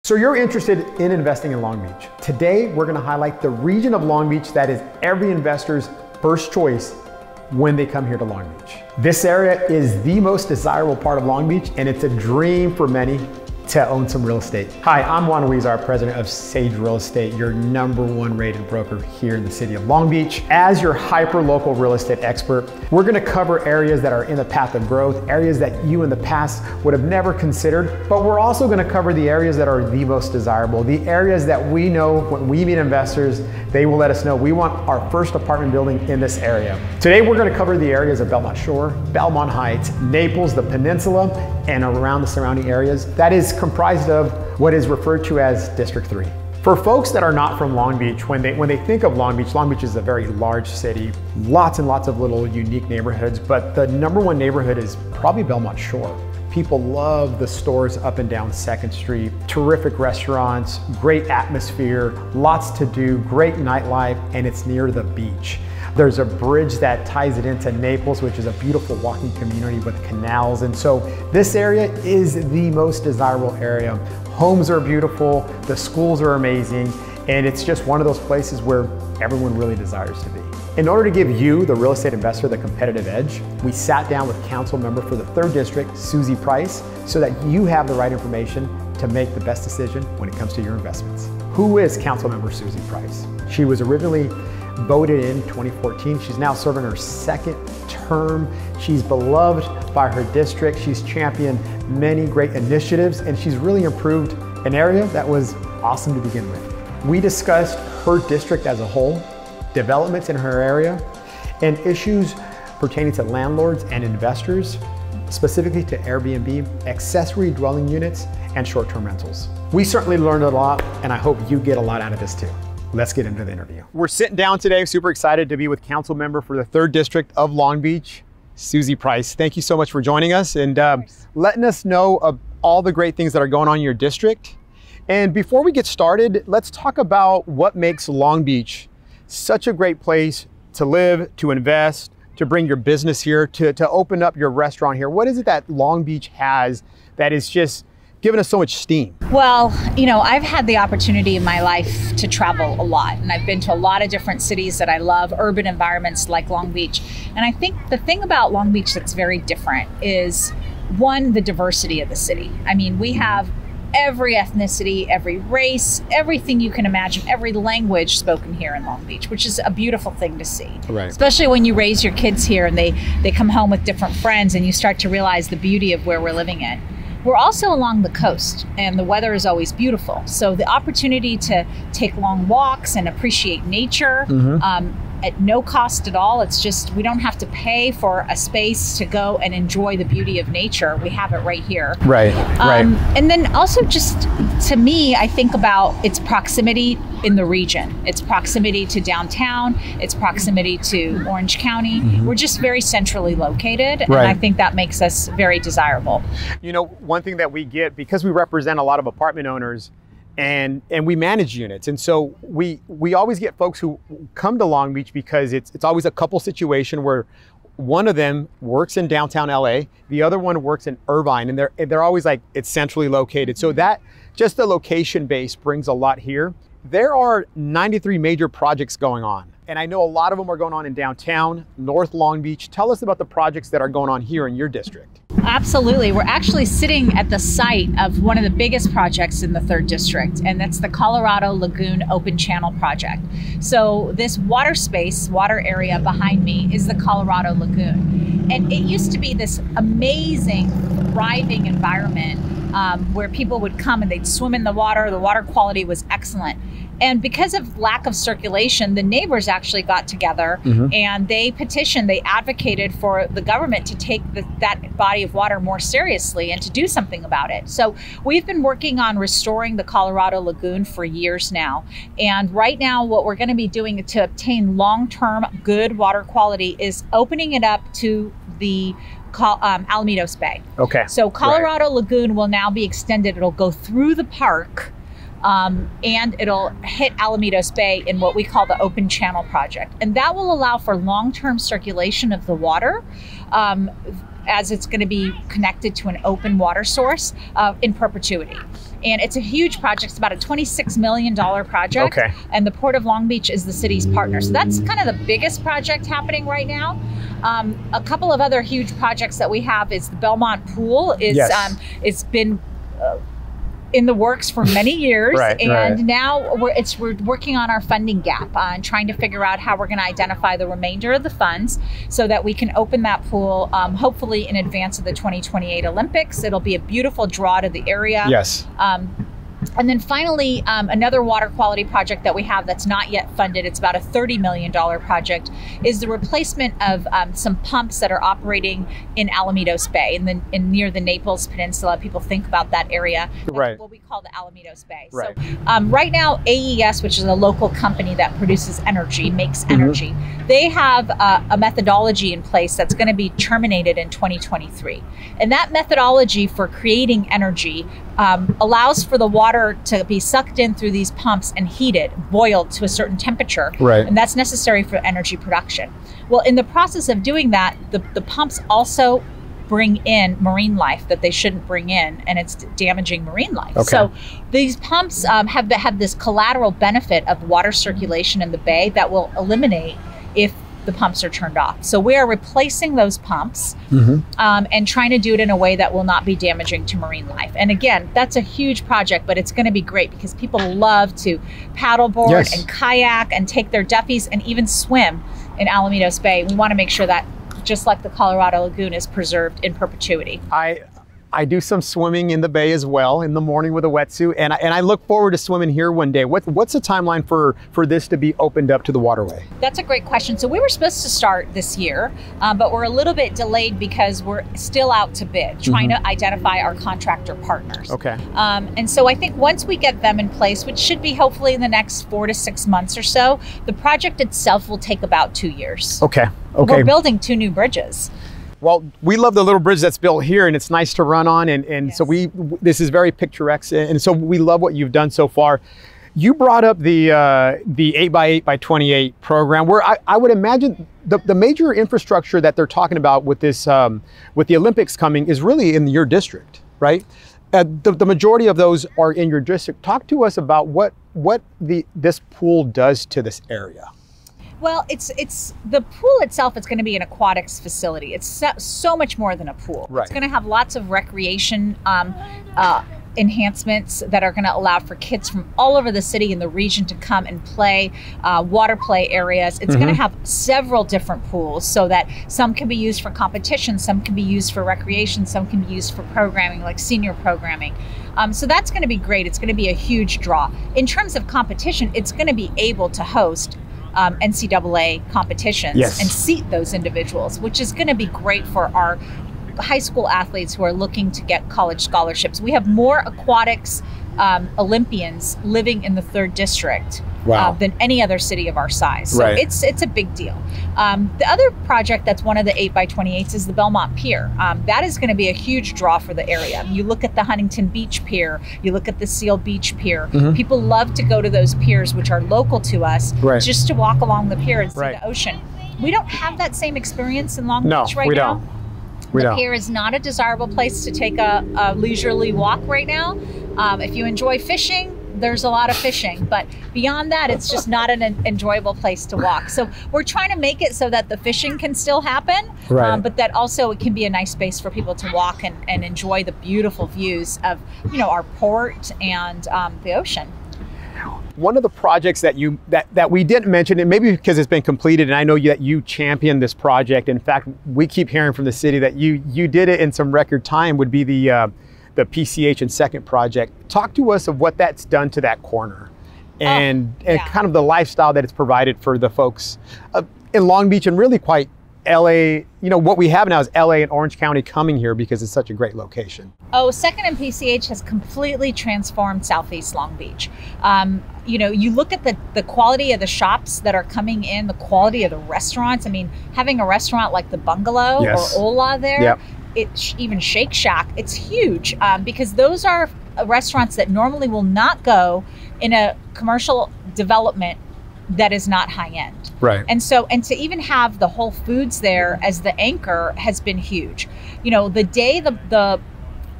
So you're interested in investing in Long Beach. Today, we're gonna highlight the region of Long Beach that is every investor's first choice when they come here to Long Beach. This area is the most desirable part of Long Beach, and it's a dream for many to own some real estate. Hi, I'm Juan, president of Sage Real Estate, your #1 rated broker here in the city of Long Beach. As your hyper-local real estate expert, we're gonna cover areas that are in the path of growth, areas that you in the past would have never considered, but we're also gonna cover the areas that are the most desirable, the areas that we know when we meet investors, they will let us know we want our first apartment building in this area. Today, we're gonna cover the areas of Belmont Shore, Belmont Heights, Naples, the Peninsula, and around the surrounding areas. That is comprised of what is referred to as District 3. For folks that are not from Long Beach, when they think of Long Beach is a very large city, lots and lots of little unique neighborhoods, but the #1 neighborhood is probably Belmont Shore. People love the stores up and down 2nd Street, terrific restaurants, great atmosphere, lots to do, great nightlife, and it's near the beach. There's a bridge that ties it into Naples, which is a beautiful walking community with canals. And so this area is the most desirable area. Homes are beautiful, the schools are amazing, and it's just one of those places where everyone really desires to be. In order to give you, the real estate investor, the competitive edge, we sat down with council member for the 3rd District, Suzie Price, so that you have the right information to make the best decision when it comes to your investments. Who is council member Suzie Price? She was originally voted in 2014. She's now serving her 2nd term. She's beloved by her district. She's championed many great initiatives, and she's really improved an area that was awesome to begin with. We discussed her district as a whole, developments in her area, and issues pertaining to landlords and investors, specifically to Airbnb, accessory dwelling units, and short-term rentals. We certainly learned a lot, and I hope you get a lot out of this too. Let's get into the interview. We're sitting down today, super excited to be with council member for the 3rd District of Long Beach, Suzie Price. Thank you so much for joining us and letting us know of all the great things that are going on in your district. And before we get started, let's talk about what makes Long Beach such a great place to live, to invest, to bring your business here, to open up your restaurant here. What is it that Long Beach has that is just giving us so much steam? Well, you know, I've had the opportunity in my life to travel a lot, and I've been to a lot of different cities that I love, urban environments like Long Beach. And I think the thing about Long Beach that's very different is, one, the diversity of the city. I mean, we have every ethnicity, every race, everything you can imagine, every language spoken here in Long Beach, which is a beautiful thing to see. Right. Especially when you raise your kids here and they come home with different friends and you start to realize the beauty of where we're living in. We're also along the coast, and the weather is always beautiful. So the opportunity to take long walks and appreciate nature at no cost at all. It's just, we don't have to pay for a space to go and enjoy the beauty of nature. We have it right here. Right, right. And then also just, to me, I think about its proximity in the region. Its proximity to downtown, its proximity to Orange County. We're just very centrally located, and I think that makes us very desirable. You know, one thing that we get, because we represent a lot of apartment owners, and we manage units. And so we always get folks who come to Long Beach because it's always a couple situation where one of them works in downtown LA, the other one works in Irvine, and they're always like, it's centrally located. So that, just the location base brings a lot here. There are 93 major projects going on, and I know a lot of them are going on in downtown, North Long Beach. Tell us about the projects that are going on here in your district. Absolutely. We're actually sitting at the site of one of the biggest projects in the 3rd District, and that's the Colorado Lagoon Open Channel Project. So this water area behind me is the Colorado Lagoon. And it used to be this amazing, thriving environment where people would come and they'd swim in the water. The water quality was excellent. And because of lack of circulation, the neighbors actually got together and they petitioned, they advocated for the government to take that body of water more seriously and to do something about it. So we've been working on restoring the Colorado Lagoon for years now. And right now, what we're going to be doing to obtain long-term good water quality is opening it up to the Alamitos Bay. Okay. So Colorado Lagoon will now be extended. It'll go through the park. And it'll hit Alamitos Bay in what we call the Open Channel Project. And that will allow for long-term circulation of the water as it's going to be connected to an open water source in perpetuity. And it's a huge project. It's about a $26 million project. Okay. And the Port of Long Beach is the city's partner. So that's kind of the biggest project happening right now. A couple of other huge projects that we have is the Belmont Pool. It's been in the works for many years, now we're working on our funding gap and trying to figure out how we're going to identify the remainder of the funds so that we can open that pool hopefully in advance of the 2028 Olympics. It'll be a beautiful draw to the area. Yes. And then finally, another water quality project that we have that's not yet funded, it's about a $30 million project, is the replacement of some pumps that are operating in Alamitos Bay, near the Naples Peninsula. People think about that area. That's what we call the Alamitos Bay. Right. So right now, AES, which is a local company that produces energy, makes energy, they have a methodology in place that's going to be terminated in 2023. And that methodology for creating energy allows for the water to be sucked in through these pumps and heated, boiled to a certain temperature. Right. And that's necessary for energy production. Well, in the process of doing that, the pumps also bring in marine life that they shouldn't bring in, and it's damaging marine life. Okay. So these pumps have this collateral benefit of water circulation in the bay that will eliminate if the pumps are turned off. So we are replacing those pumps and trying to do it in a way that will not be damaging to marine life. And again, that's a huge project, but it's going to be great because people love to paddleboard and kayak and take their Duffys and even swim in Alamitos Bay. We want to make sure that just like the Colorado Lagoon is preserved in perpetuity. I do some swimming in the bay as well in the morning with a wetsuit, and I look forward to swimming here one day. What's the timeline for this to be opened up to the waterway? That's a great question. So we were supposed to start this year, but we're a little bit delayed because we're still out to bid, trying to identify our contractor partners. Okay. And so I think once we get them in place, which should be hopefully in the next 4 to 6 months or so, the project itself will take about 2 years. Okay. Okay. We're building 2 new bridges. Well, we love the little bridge that's built here, and it's nice to run on, and so this is very picturesque, and so we love what you've done so far. You brought up the 8x8x28 program, where I would imagine the major infrastructure that they're talking about with this with the Olympics coming is really in your district, right? The majority of those are in your district. Talk to us about what this pool does to this area. Well, it's the pool itself is going to be an aquatics facility. It's so much more than a pool. Right. It's going to have lots of recreation enhancements that are going to allow for kids from all over the city and the region to come and play, water play areas. It's going to have several different pools so that some can be used for competition, some can be used for recreation, some can be used for programming like senior programming. So that's going to be great. It's going to be a huge draw. In terms of competition, it's going to be able to host NCAA competitions and seat those individuals, which is going to be great for our high school athletes who are looking to get college scholarships. We have more aquatics Olympians living in the 3rd district than any other city of our size. So it's a big deal. The other project that's one of the 8x28s is the Belmont Pier. That is going to be a huge draw for the area. You look at the Huntington Beach Pier, you look at the Seal Beach Pier. People love to go to those piers, which are local to us, just to walk along the pier and see the ocean. We don't have that same experience in Long Beach right now. The pier is not a desirable place to take a leisurely walk right now. If you enjoy fishing, there's a lot of fishing, but beyond that, it's just not an enjoyable place to walk. So we're trying to make it so that the fishing can still happen, but that also it can be a nice space for people to walk and enjoy the beautiful views of, our port and the ocean. One of the projects that that we didn't mention, and maybe because it's been completed, and I know that you championed this project. In fact, we keep hearing from the city that you did it in some record time, would be the PCH and Second project. Talk to us of what that's done to that corner and kind of the lifestyle that it's provided for the folks in Long Beach and really quite LA. What we have now is LA and Orange County coming here because it's such a great location. Oh, Second and PCH has completely transformed Southeast Long Beach. You look at the quality of the shops that are coming in, the quality of the restaurants. I mean, having a restaurant like the Bungalow or Ola there, even Shake Shack, it's huge because those are restaurants that normally will not go in a commercial development that is not high end. And to even have the Whole Foods there as the anchor has been huge. The day the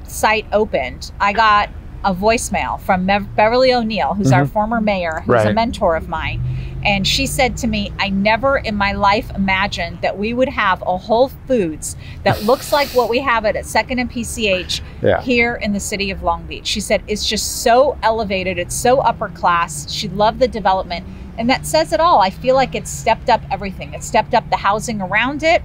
site opened, I got a voicemail from Beverly O'Neill, who's our former mayor, who's a mentor of mine. And she said to me, I never in my life imagined that we would have a Whole Foods that looks like what we have at 2nd and PCH here in the city of Long Beach. She said, it's just so elevated. It's so upper class. She loved the development. And that says it all. I feel like it's stepped up everything. It stepped up the housing around it.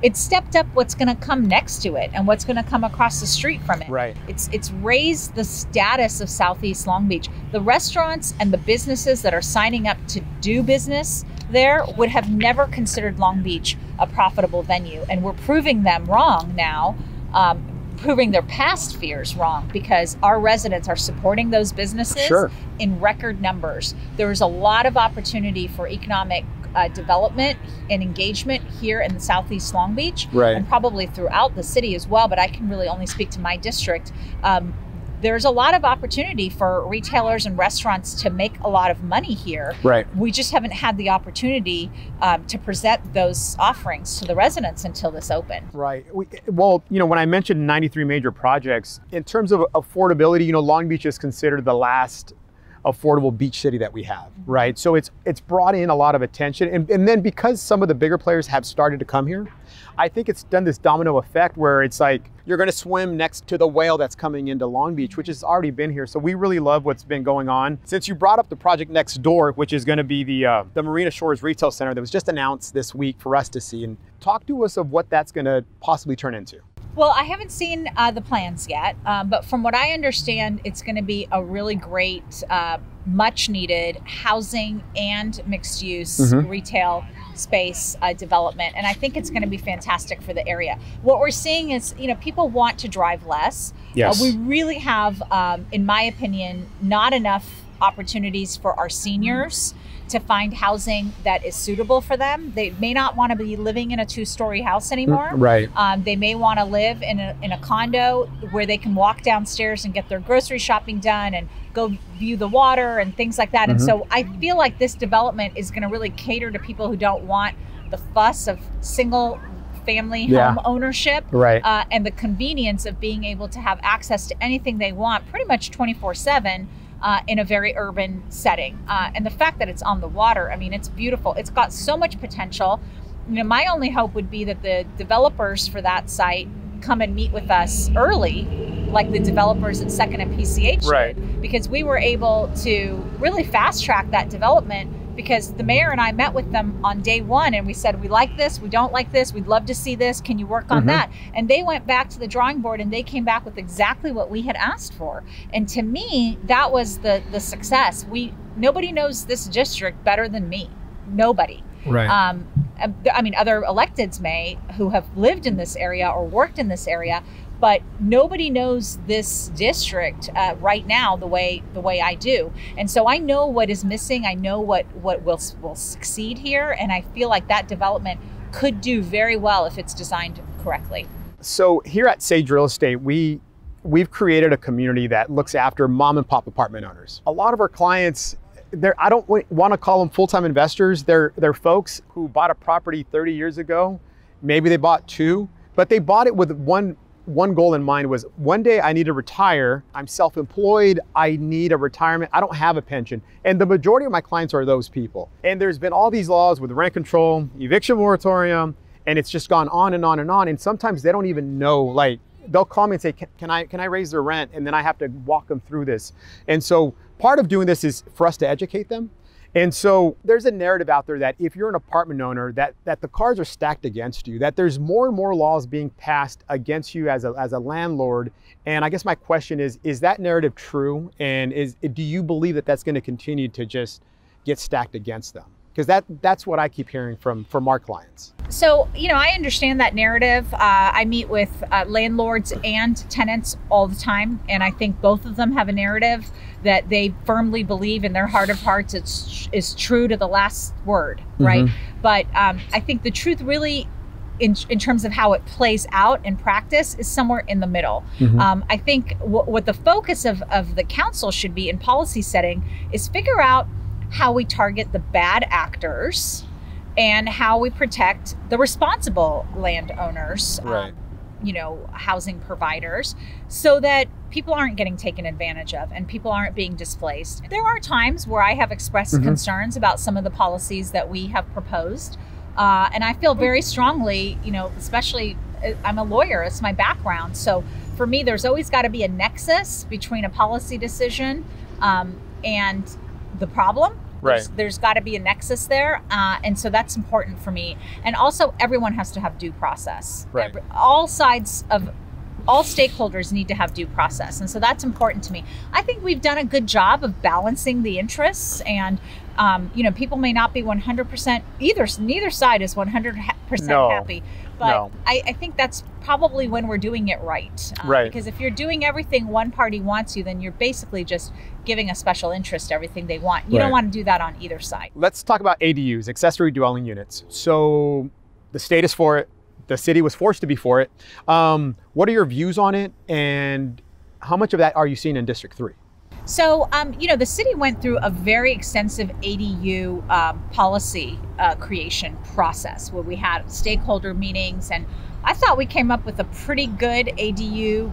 It stepped up what's going to come next to it and what's going to come across the street from it. Right. It's raised the status of Southeast Long Beach. The restaurants and the businesses that are signing up to do business there would have never considered Long Beach a profitable venue. And we're proving them wrong now. Proving their past fears wrong, because our residents are supporting those businesses in record numbers. There is a lot of opportunity for economic development and engagement here in the Southeast Long Beach, and probably throughout the city as well, but I can really only speak to my district. There's a lot of opportunity for retailers and restaurants to make a lot of money here. We just haven't had the opportunity to present those offerings to the residents until this opened. Well, you know, when I mentioned 93 major projects, in terms of affordability, you know, Long Beach is considered the last affordable beach city that we have, right? So it's brought in a lot of attention. And then because some of the bigger players have started to come here, I think it's done this domino effect where it's like, you're gonna swim next to the whale that's coming into Long Beach, which has already been here. So we really love what's been going on. Since you brought up the project next door, which is gonna be the Marina Shores Retail Center that was just announced this week for us to see, and talk to us of what that's gonna possibly turn into. Well, I haven't seen the plans yet, but from what I understand, it's going to be a really great, much needed housing and mixed use retail space development. And I think it's going to be fantastic for the area. What we're seeing is, you know, people want to drive less. We really have, in my opinion, not enough opportunities for our seniors to find housing that is suitable for them. They may not want to be living in a 2-story house anymore. They may want to live in a condo where they can walk downstairs and get their grocery shopping done and go view the water and things like that. And so I feel like this development is going to really cater to people who don't want the fuss of single family home ownership and the convenience of being able to have access to anything they want pretty much 24/7. In a very urban setting. And the fact that it's on the water, I mean, it's beautiful. It's got so much potential. You know, my only hope would be that the developers for that site come and meet with us early, like the developers at 2nd and PCH did, because we were able to really fast track that development, because the mayor and I met with them on day one and we said, we like this, we don't like this, we'd love to see this, can you work on that? And they went back to the drawing board and they came back with exactly what we had asked for. And to me, that was the success. Nobody knows this district better than me. Nobody. I mean, other electeds may, who have lived in this area or worked in this area, but nobody knows this district right now the way I do. And so I know what is missing. I know what will succeed here. And I feel like that development could do very well if it's designed correctly. So here at Sage Real Estate, we've created a community that looks after mom and pop apartment owners. A lot of our clients, I don't want to call them full-time investors. They're folks who bought a property 30 years ago. Maybe they bought 2, but they bought it with one goal in mind, was one day I need to retire. I'm self-employed. I need a retirement. I don't have a pension. And the majority of my clients are those people. And there's been all these laws with rent control, eviction moratorium, and it's just gone on and on and on. And sometimes they don't even know, like, they'll call me and say, can I raise their rent? And then I have to walk them through this. And so part of doing this is for us to educate them. And so there's a narrative out there that if you're an apartment owner, that the cards are stacked against you, that there's more and more laws being passed against you as a landlord. And I guess my question is that narrative true? And do you believe that that's going to continue to just get stacked against them? Because that's what I keep hearing from our clients. So, you know, I understand that narrative. I meet with landlords and tenants all the time, and I think both of them have a narrative that they firmly believe in their heart of hearts is true to the last word, right? But I think the truth really, in terms of how it plays out in practice, is somewhere in the middle. I think what the focus of the council should be in policy setting is figure out how we target the bad actors and how we protect the responsible landowners. housing providers, so that people aren't getting taken advantage of and people aren't being displaced. There are times where I have expressed concerns about some of the policies that we have proposed. And I feel very strongly, especially I'm a lawyer, it's my background. So for me, there's always got to be a nexus between a policy decision and the problem. Right. There's got to be a nexus there. And so that's important for me. And also everyone has to have due process. Right. All stakeholders need to have due process. And so that's important to me. I think we've done a good job of balancing the interests, and people may not be 100%, neither side is 100% happy. But I think that's probably when we're doing it right. Because if you're doing everything one party wants you, then you're basically just giving a special interest everything they want. You don't want to do that on either side. Let's talk about ADUs, accessory dwelling units. So the state is for it. The city was forced to be for it. What are your views on it, and how much of that are you seeing in District 3? So, the city went through a very extensive ADU policy creation process where we had stakeholder meetings, and I thought we came up with a pretty good ADU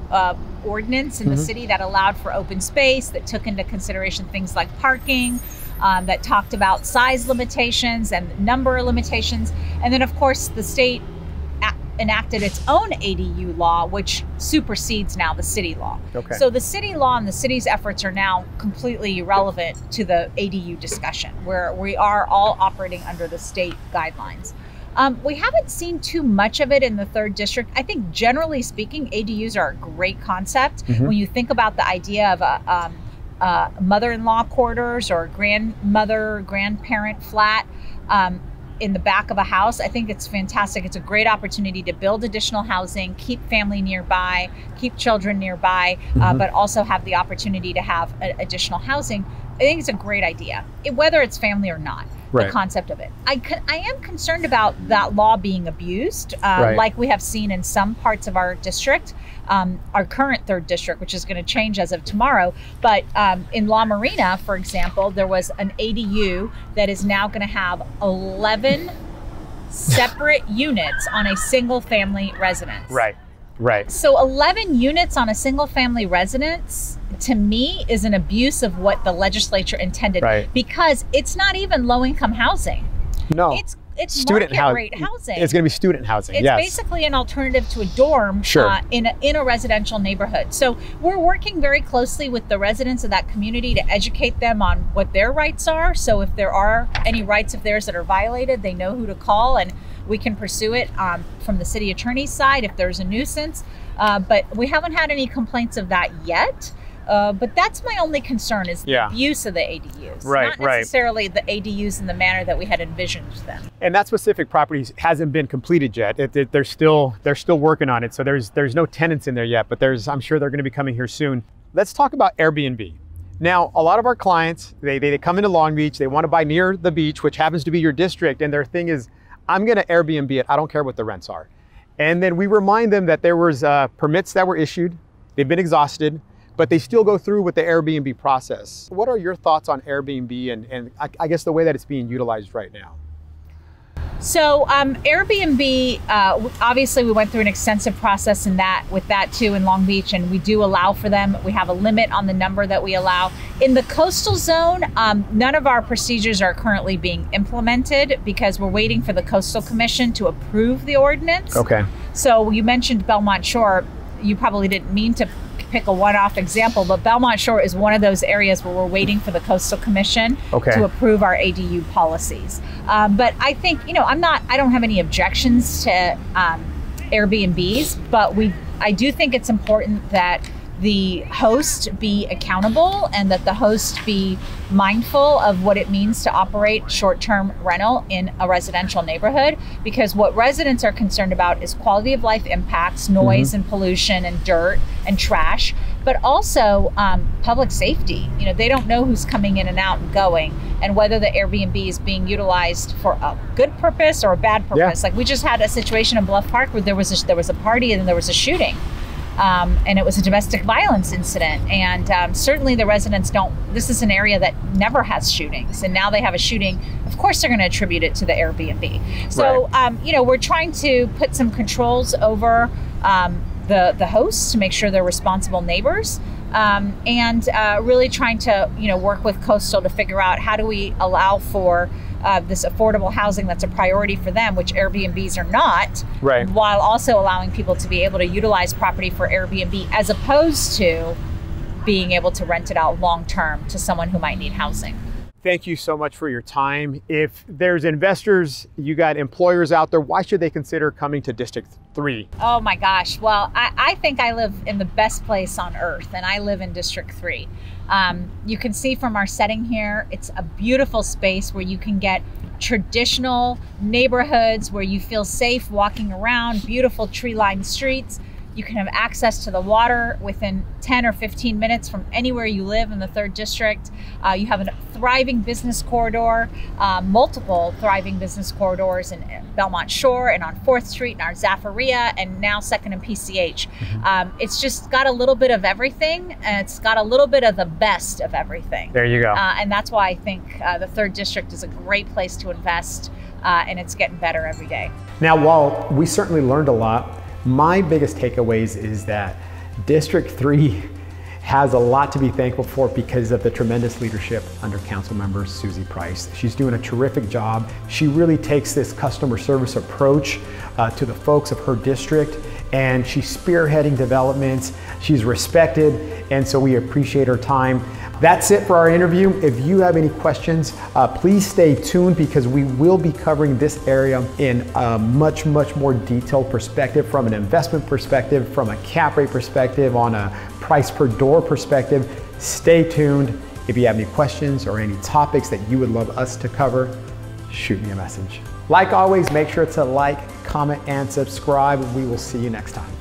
ordinance in the city that allowed for open space, that took into consideration things like parking, that talked about size limitations and number limitations. And then, of course, the state enacted its own ADU law, which supersedes now the city law. Okay. So the city law and the city's efforts are now completely irrelevant to the ADU discussion, where we are all operating under the state guidelines. We haven't seen too much of it in the 3rd district. I think generally speaking, ADUs are a great concept. When you think about the idea of a mother-in-law quarters or a grandparent flat, in the back of a house, I think it's fantastic. It's a great opportunity to build additional housing, keep family nearby, keep children nearby, but also have the opportunity to have additional housing. I think it's a great idea, whether it's family or not. The concept of it. I am concerned about that law being abused, like we have seen in some parts of our district, our current 3rd district, which is going to change as of tomorrow. But in La Marina, for example, there was an ADU that is now going to have 11 separate units on a single family residence. Right. So 11 units on a single family residence, to me, is an abuse of what the legislature intended, because it's not even low income housing. No. It's student market rate housing. It's going to be student housing. It's basically an alternative to a dorm in a residential neighborhood. So we're working very closely with the residents of that community to educate them on what their rights are. So if there are any rights of theirs that are violated, they know who to call, and we can pursue it from the city attorney's side if there's a nuisance. But we haven't had any complaints of that yet. But that's my only concern, is the abuse of the ADUs, not necessarily the ADUs in the manner that we had envisioned them. And that specific property hasn't been completed yet. They're still working on it. So there's no tenants in there yet, but I'm sure they're going to be coming here soon. Let's talk about Airbnb. Now, a lot of our clients, they come into Long Beach, they want to buy near the beach, which happens to be your district, and their thing is, I'm going to Airbnb it. I don't care what the rents are. And then we remind them that there was permits that were issued, they've been exhausted, but they still go through with the Airbnb process. What are your thoughts on Airbnb and I guess the way that it's being utilized right now? So Airbnb, obviously we went through an extensive process with that too in Long Beach, and we do allow for them. We have a limit on the number that we allow. In the coastal zone, none of our procedures are currently being implemented because we're waiting for the Coastal Commission to approve the ordinance. Okay. So you mentioned Belmont Shore. You probably didn't mean to pick a one-off example, but Belmont Shore is one of those areas where we're waiting for the Coastal Commission to approve our ADU policies. But I think, I don't have any objections to Airbnbs, but I do think it's important that the host be accountable and that the host be mindful of what it means to operate short-term rental in a residential neighborhood, because what residents are concerned about is quality of life impacts, noise and pollution and dirt and trash, but also public safety. They don't know who's coming in and out and going, and whether the Airbnb is being utilized for a good purpose or a bad purpose. Like we just had a situation in Bluff Park where there was a party and there was a shooting. And it was a domestic violence incident. And certainly the residents this is an area that never has shootings. And now they have a shooting. Of course, they're going to attribute it to the Airbnb. So, we're trying to put some controls over the hosts to make sure they're responsible neighbors, and really trying to work with Coastal to figure out how do we allow for this affordable housing that's a priority for them, which Airbnbs are not, right, while also allowing people to be able to utilize property for Airbnb as opposed to being able to rent it out long term to someone who might need housing. Thank you so much for your time. If there's investors, you got employers out there, why should they consider coming to District 3? Oh my gosh. Well, I think I live in the best place on earth, and I live in District 3. You can see from our setting here, it's a beautiful space where you can get traditional neighborhoods where you feel safe walking around, beautiful tree-lined streets. You can have access to the water within 10 or 15 minutes from anywhere you live in the 3rd District. You have a thriving business corridor, multiple thriving business corridors in Belmont Shore and on 4th Street and our Zaffaria and now 2nd and PCH. It's just got a little bit of everything, and it's got a little bit of the best of everything. There you go. And that's why I think the 3rd District is a great place to invest, and it's getting better every day. Now, while we certainly learned a lot, my biggest takeaways is that District 3 has a lot to be thankful for because of the tremendous leadership under Councilmember Suzie Price. She's doing a terrific job. She really takes this customer service approach to the folks of her district, and she's spearheading developments. She's respected, and so we appreciate her time. That's it for our interview. If you have any questions, please stay tuned because we will be covering this area in a much more detailed perspective, from an investment perspective, from a cap rate perspective, on a price per door perspective. Stay tuned. If you have any questions or any topics that you would love us to cover, shoot me a message. Like always, make sure to like, comment, and subscribe. We will see you next time.